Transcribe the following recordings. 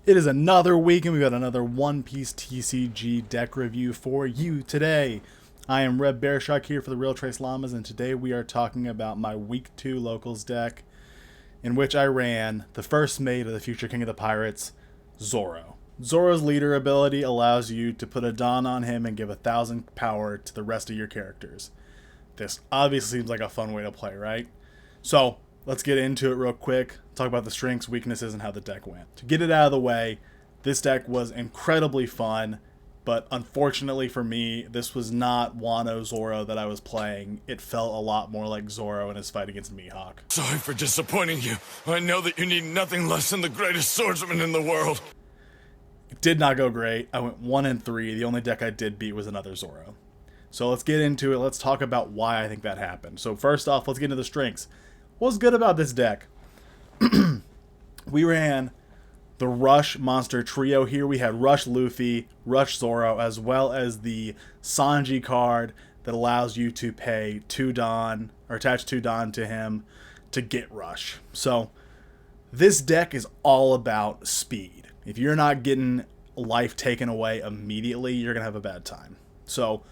It is another week and we got another One Piece TCG deck review for you today. I am RebBearShark here for the Real Trace Llamas, and today we are talking about my Week 2 Locals deck, in which I ran the first mate of the future King of the Pirates, Zoro. Zoro's leader ability allows you to put a Dawn on him and give 1,000 power to the rest of your characters. This obviously seems like a fun way to play, right? So, let's get into it real quick, talk about the strengths, weaknesses, and how the deck went. To get it out of the way, this deck was incredibly fun, but unfortunately for me, this was not Wano Zoro that I was playing. It felt a lot more like Zoro in his fight against Mihawk. Sorry for disappointing you. I know that you need nothing less than the greatest swordsman in the world. It did not go great. I went 1-3. The only deck I did beat was another Zoro. So let's get into it. Let's talk about why I think that happened. So first off, let's get into the strengths. What's good about this deck? We ran the Rush Monster Trio here. We had Rush Luffy, Rush Zoro, as well as the Sanji card that allows you to pay 2 Dawn, or attach 2 Dawn to him to get Rush. So this deck is all about speed. If you're not getting life taken away immediately, you're going to have a bad time. So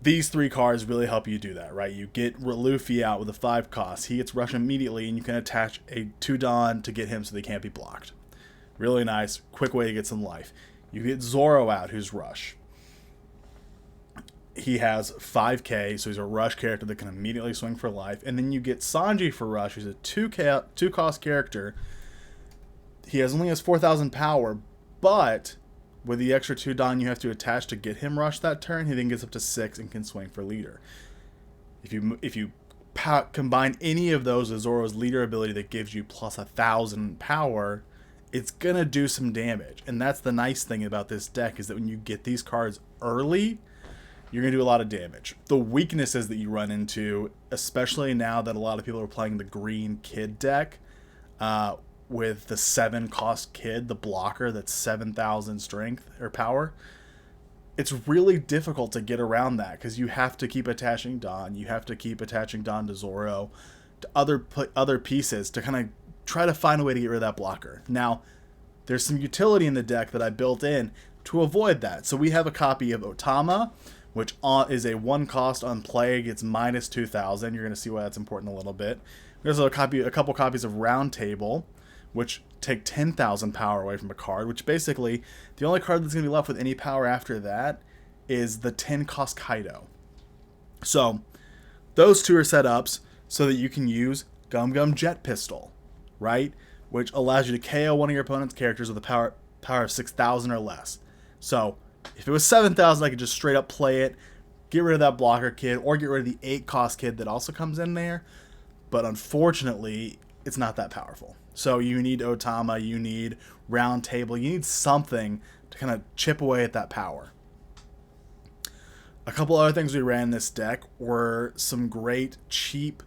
these 3 cards really help you do that, right? You get Luffy out with a 5 cost. He gets Rush immediately, and you can attach a 2 Dawn to get him so they can't be blocked. Really nice, quick way to get some life. You get Zoro out, who's Rush. He has 5k, so he's a Rush character that can immediately swing for life. And then you get Sanji for Rush, who's a 2 cost character. He only has 4,000 power, but with the extra 2 Dawn you have to attach to get him Rush that turn, he then gets up to 6 and can swing for leader. If you combine any of those with Zoro's leader ability that gives you plus 1,000 power, it's gonna do some damage. And that's the nice thing about this deck, is that when you get these cards early, you're gonna do a lot of damage. The weaknesses that you run into, especially now that a lot of people are playing the green kid deck, with the 7 cost kid, the blocker that's 7,000 strength or power, it's really difficult to get around that because you have to keep attaching Dawn. You have to keep attaching Dawn to Zoro, to other pieces to kind of try to find a way to get rid of that blocker. Now, there's some utility in the deck that I built in to avoid that. So we have a copy of Otama, which is a 1 cost on play, gets minus 2,000. You're going to see why that's important in a little bit. There's a couple copies of Round Table, which take 10,000 power away from a card, which basically, the only card that's going to be left with any power after that is the 10 cost Kaido. So, those 2 are set ups so that you can use Gum Gum Jet Pistol, right? Which allows you to KO one of your opponent's characters with a power of 6,000 or less. So, if it was 7,000, I could just straight up play it, get rid of that blocker kid, or get rid of the 8 cost kid that also comes in there. But unfortunately, it's not that powerful. So you need Otama, you need Round Table, you need something to kind of chip away at that power. A couple other things we ran in this deck were some great cheap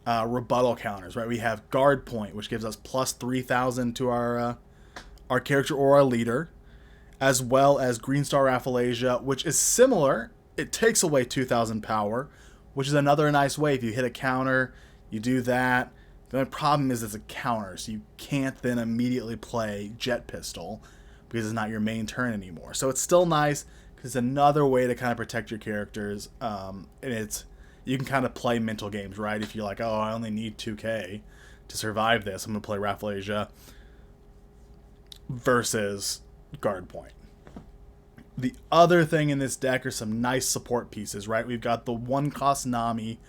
rebuttal counters, right? We have Guard Point, which gives us plus 3,000 to our character or our leader, as well as Green Star Rafflesia, which is similar. It takes away 2,000 power, which is another nice way. If you hit a counter, you do that. The only problem is it's a counter, so you can't then immediately play Jet Pistol because it's not your main turn anymore. So it's still nice because it's another way to kind of protect your characters, and you can kind of play mental games, right? If you're like, oh, I only need 2k to survive this, I'm going to play Rafflesia versus Guard Point. The other thing in this deck are some nice support pieces, right? We've got the 1 cost Nami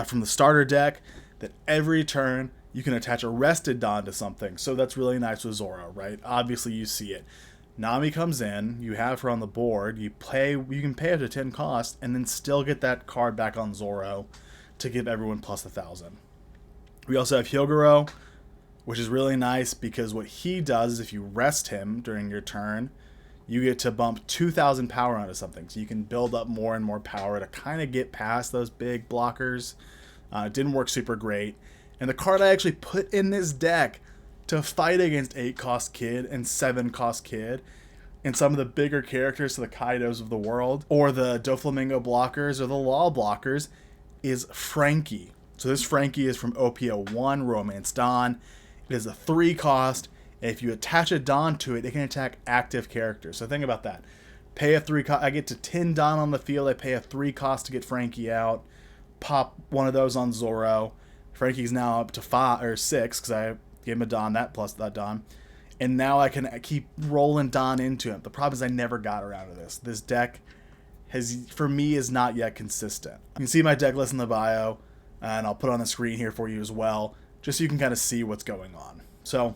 from the starter deck, that every turn you can attach a rested Dawn to something. So that's really nice with Zoro, right? Obviously you see it. Nami comes in, you have her on the board, you can pay up to 10 cost and then still get that card back on Zoro to give everyone plus 1,000. We also have Hyogoro, which is really nice because what he does is if you rest him during your turn, you get to bump 2,000 power onto something. So you can build up more and more power to kind of get past those big blockers. It didn't work super great. And the card I actually put in this deck to fight against 8 cost kid and 7 cost kid and some of the bigger characters, so the Kaidos of the world, or the Doflamingo blockers or the Law blockers, is Frankie. So this Frankie is from OPO1, Romance Dawn. It is a 3 cost. If you attach a Don to it, it can attack active characters. So think about that. Pay a 3 cost. I get to 10 Don on the field. I pay a 3 cost to get Frankie out. Pop one of those on Zoro. Frankie's now up to 5 or 6 because I gave him a Don that plus that Don. And now I can keep rolling Don into him. The problem is I never got around to this. This deck for me, is not yet consistent. You can see my deck list in the bio, and I'll put it on the screen here for you as well, just so you can kind of see what's going on. So,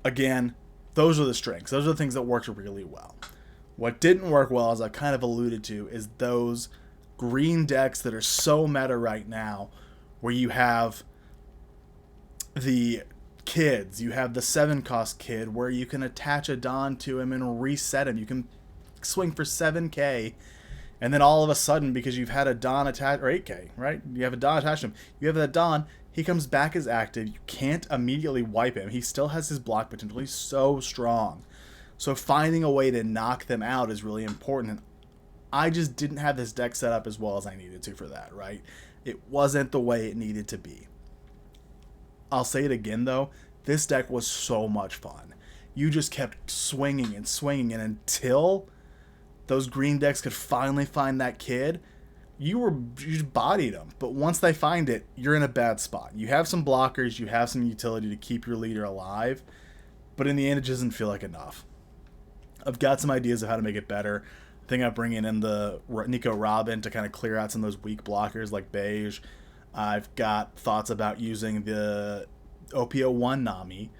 again, those are the strengths. Those are the things that worked really well. What didn't work well, as I kind of alluded to, is those green decks that are so meta right now, where you have the kids, you have the 7-cost kid, where you can attach a Don to him and reset him. You can swing for 7k, and then all of a sudden, because you've had a Don attached, or 8k, right? You have a Don attached to him. You have that Don, he comes back as active. You can't immediately wipe him. He still has his block potential. He's so strong. So finding a way to knock them out is really important. And I just didn't have this deck set up as well as I needed to for that, right? It wasn't the way it needed to be. I'll say it again, though. This deck was so much fun. You just kept swinging and swinging, and until those green decks could finally find that kid, you just bodied them. But once they find it, you're in a bad spot. You have some blockers, you have some utility to keep your leader alive, but in the end, it doesn't feel like enough. I've got some ideas of how to make it better. I think I'm bringing in the Nico Robin to kind of clear out some of those weak blockers like Beige. I've got thoughts about using the OPO1 Nami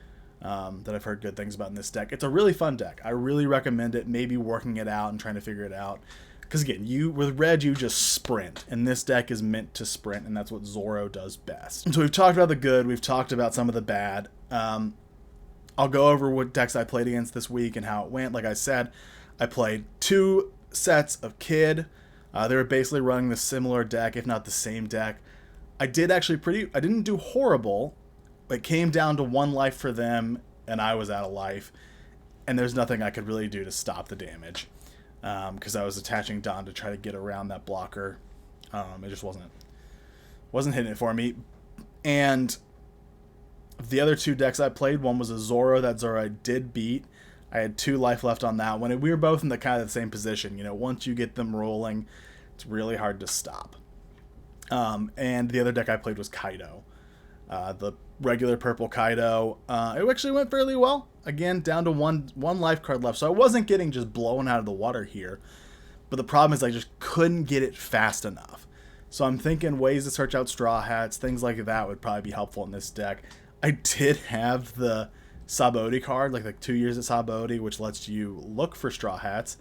that I've heard good things about in this deck. It's a really fun deck. I really recommend it. Maybe working it out and trying to figure it out. Because again, with red, you just sprint. And this deck is meant to sprint, and that's what Zoro does best. So we've talked about the good. We've talked about some of the bad. I'll go over what decks I played against this week and how it went. Like I said, I played 2 sets of Kid. They were basically running the similar deck, if not the same deck. I didn't do horrible. It came down to 1 life for them, and I was out of life. And there's nothing I could really do to stop the damage. Because I was attaching Don to try to get around that blocker. It just wasn't hitting it for me. And the other 2 decks I played, one was a Zoro. That Zoro I did beat. I had 2 life left on that one. And we were both in the kind of the same position. You know, once you get them rolling, it's really hard to stop. And the other deck I played was Kaido. The regular purple Kaido. It actually went fairly well. Again, down to one life card left. So I wasn't getting just blown out of the water here. But the problem is I just couldn't get it fast enough. So I'm thinking ways to search out Straw Hats, things like that would probably be helpful in this deck. I did have the Sabaody card, like 2 years at Sabaody, which lets you look for Straw Hats.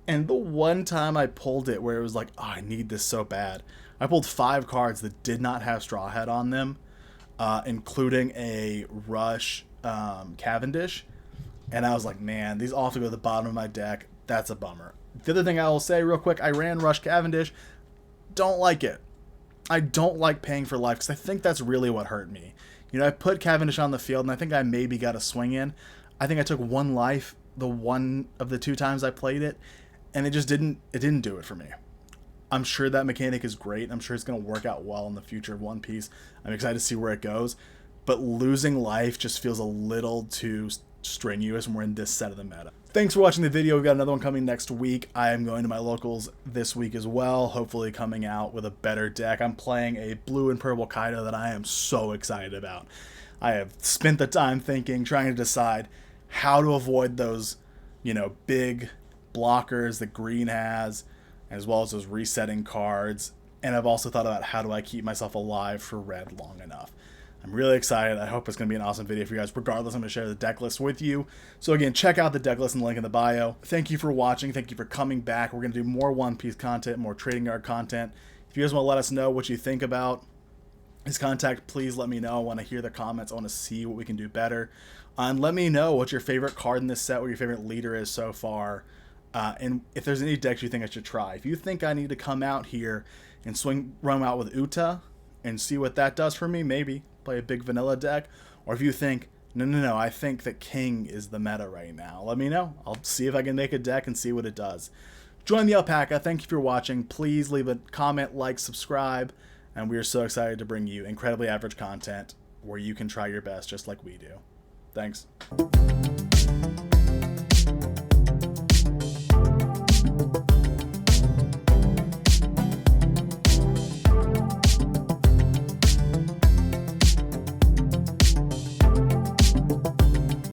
And the one time I pulled it where it was like, oh, I need this so bad. I pulled 5 cards that did not have Straw Hat on them, including a Rush Cavendish. And I was like, man, these all have to go to the bottom of my deck. That's a bummer. The other thing I will say real quick, I ran Rush Cavendish. Don't like it. I don't like paying for life because I think that's really what hurt me. You know, I put Cavendish on the field and I think I maybe got a swing in. I think I took 1 life the one of the 2 times I played it, and it didn't do it for me. I'm sure that mechanic is great. I'm sure it's going to work out well in the future of One Piece. I'm excited to see where it goes. But losing life just feels a little too strenuous when we're in this set of the meta. Thanks for watching the video. We've got another one coming next week. I am going to my locals this week as well, hopefully coming out with a better deck. I'm playing a blue and purple Kaido that I am so excited about. I have spent the time thinking, trying to decide how to avoid those, big blockers that green has, as well as those resetting cards. And I've also thought about how do I keep myself alive for red long enough. I'm really excited. I hope it's going to be an awesome video for you guys. Regardless, I'm going to share the deck list with you. So again, check out the deck list in the link in the bio. Thank you for watching. Thank you for coming back. We're going to do more One Piece content, more trading card content. If you guys want to let us know what you think about this content, please let me know. I want to hear the comments. I want to see what we can do better. And let me know what your favorite card in this set, what your favorite leader is so far. And if there's any decks you think I should try. If you think I need to come out here and run out with Uta and see what that does for me, maybe play a big vanilla deck. Or if you think, no, I think that King is the meta right now, let me know. I'll see if I can make a deck and see what it does. Join the Alpaca. Thank you for watching. Please leave a comment, like, subscribe. And we are so excited to bring you incredibly average content where you can try your best just like we do. Thanks.